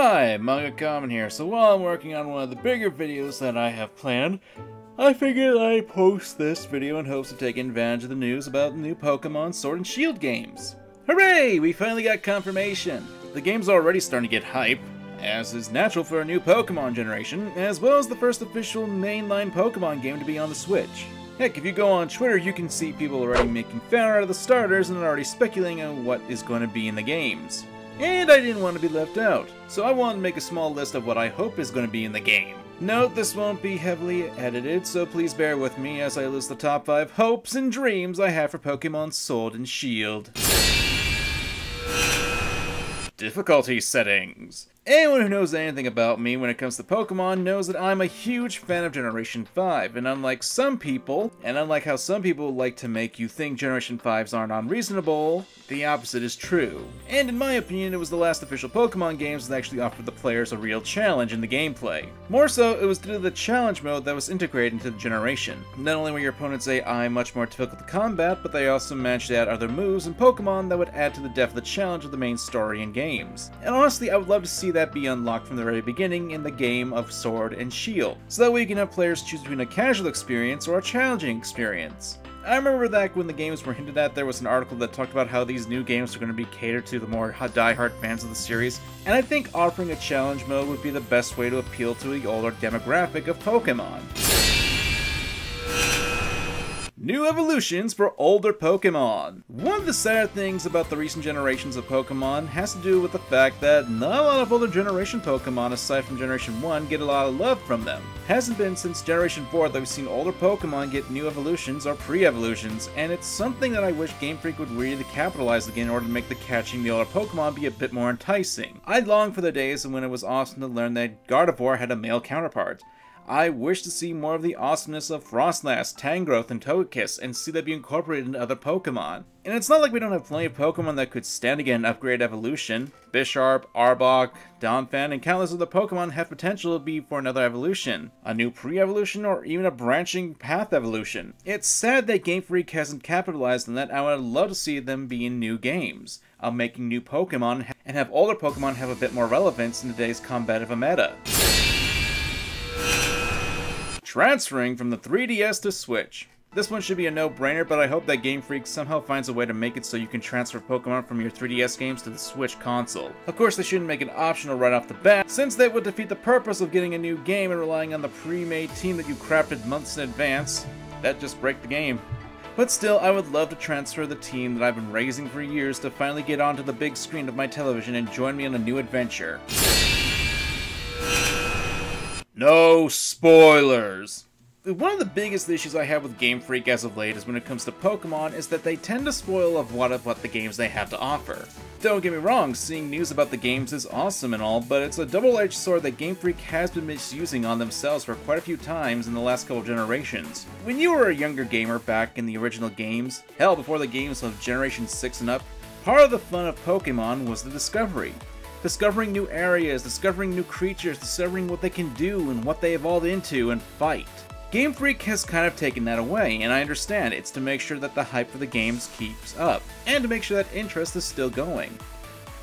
Hi, MangaKamen here. So while I'm working on one of the bigger videos that I have planned, I figured I'd post this video in hopes of taking advantage of the news about the new Pokemon Sword and Shield games. Hooray! We finally got confirmation! The game's already starting to get hype, as is natural for a new Pokemon generation, as well as the first official mainline Pokemon game to be on the Switch. Heck, if you go on Twitter, you can see people already making fan art of the starters and already speculating on what is going to be in the games. And I didn't want to be left out, so I wanted to make a small list of what I hope is going to be in the game. Note, this won't be heavily edited, so please bear with me as I list the top 5 hopes and dreams I have for Pokemon Sword and Shield. Difficulty settings. Anyone who knows anything about me when it comes to Pokemon knows that I'm a huge fan of Generation 5, and unlike some people, and unlike how some people like to make you think Generation 5s aren't unreasonable, the opposite is true. And in my opinion, it was the last official Pokemon games that actually offered the players a real challenge in the gameplay. More so, it was due to the challenge mode that was integrated into the generation. Not only were your opponent's AI much more difficult to combat, but they also managed to add other moves and Pokemon that would add to the depth of the challenge of the main story and games. And honestly, I would love to see that be unlocked from the very beginning in the game of Sword and Shield, so that way you can have players choose between a casual experience or a challenging experience. I remember that when the games were hinted at, there was an article that talked about how these new games are going to be catered to the more die-hard fans of the series, and I think offering a challenge mode would be the best way to appeal to the older demographic of Pokemon. New evolutions for older Pokemon. One of the sad things about the recent generations of Pokemon has to do with the fact that not a lot of older generation Pokemon aside from Generation 1 get a lot of love from them. Hasn't been since Generation 4 that we've seen older Pokemon get new evolutions or pre-evolutions, and it's something that I wish Game Freak would really capitalize again in order to make the catching the older Pokemon be a bit more enticing. I long for the days when it was awesome to learn that Gardevoir had a male counterpart. I wish to see more of the awesomeness of Frostlass, Tangrowth, and Togekiss, and see that be incorporated into other Pokemon. And it's not like we don't have plenty of Pokemon that could stand to get an upgraded evolution. Bisharp, Arbok, Donphan, and countless other Pokemon have potential to be for another evolution, a new pre-evolution, or even a branching path evolution. It's sad that Game Freak hasn't capitalized on that, and I would love to see them be in new games, making new Pokemon, and have older Pokemon have a bit more relevance in today's combative meta. Transferring from the 3DS to Switch. This one should be a no-brainer, but I hope that Game Freak somehow finds a way to make it so you can transfer Pokemon from your 3DS games to the Switch console. Of course, they shouldn't make it optional right off the bat, since they would defeat the purpose of getting a new game and relying on the pre-made team that you crafted months in advance. That'd just break the game. But still, I would love to transfer the team that I've been raising for years to finally get onto the big screen of my television and join me on a new adventure. No spoilers! One of the biggest issues I have with Game Freak as of late is when it comes to Pokemon is that they tend to spoil what the games they have to offer. Don't get me wrong, seeing news about the games is awesome and all, but it's a double-edged sword that Game Freak has been misusing on themselves for quite a few times in the last couple generations. When you were a younger gamer back in the original games, hell, before the games of Generation 6 and up, part of the fun of Pokemon was the discovery. Discovering new areas, discovering new creatures, discovering what they can do and what they evolve into and fight. Game Freak has kind of taken that away, and I understand it's to make sure that the hype for the games keeps up, and to make sure that interest is still going.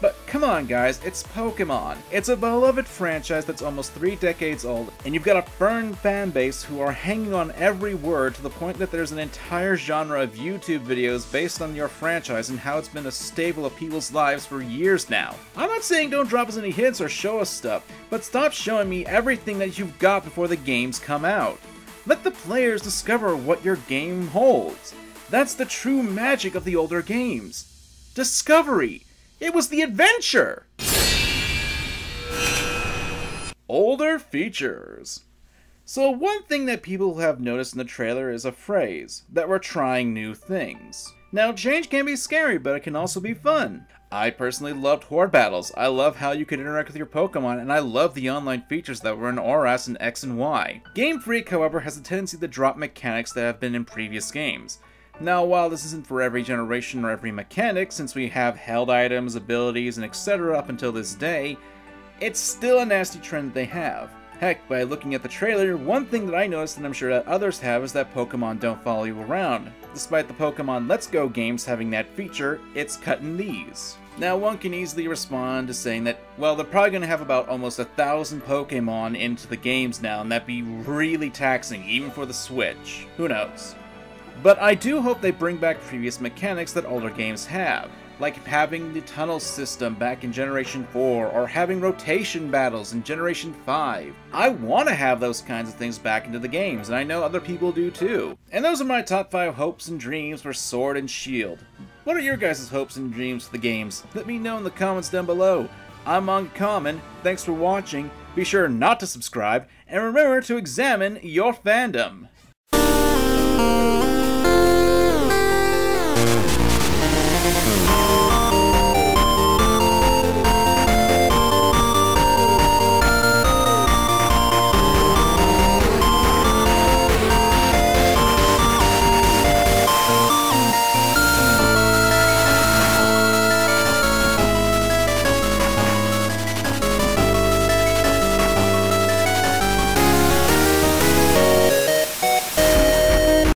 But come on guys, it's Pokemon. It's a beloved franchise that's almost 3 decades old, and you've got a firm fan base who are hanging on every word to the point that there's an entire genre of YouTube videos based on your franchise and how it's been a staple of people's lives for years now. I'm not saying don't drop us any hints or show us stuff, but stop showing me everything that you've got before the games come out. Let the players discover what your game holds. That's the true magic of the older games. Discovery! It was the adventure! Older features. So one thing that people have noticed in the trailer is a phrase, that we're trying new things. Now change can be scary, but it can also be fun. I personally loved Horde battles. I love how you could interact with your Pokemon, and I love the online features that were in ORAS and X and Y. Game Freak, however, has a tendency to drop mechanics that have been in previous games. Now, while this isn't for every generation or every mechanic, since we have held items, abilities, and etc. up until this day, it's still a nasty trend that they have. Heck, by looking at the trailer, one thing that I noticed, and I'm sure that others have, is that Pokemon don't follow you around. Despite the Pokemon Let's Go games having that feature, it's cutting these. Now, one can easily respond to saying that, well, they're probably going to have about almost 1,000 Pokemon into the games now, and that'd be really taxing, even for the Switch. Who knows? But I do hope they bring back previous mechanics that older games have, like having the tunnel system back in Generation 4, or having rotation battles in Generation 5. I want to have those kinds of things back into the games, and I know other people do too. And those are my top 5 hopes and dreams for Sword and Shield. What are your guys' hopes and dreams for the games? Let me know in the comments down below. I'm MangaKamen, thanks for watching, be sure not to subscribe, and remember to examine your fandom.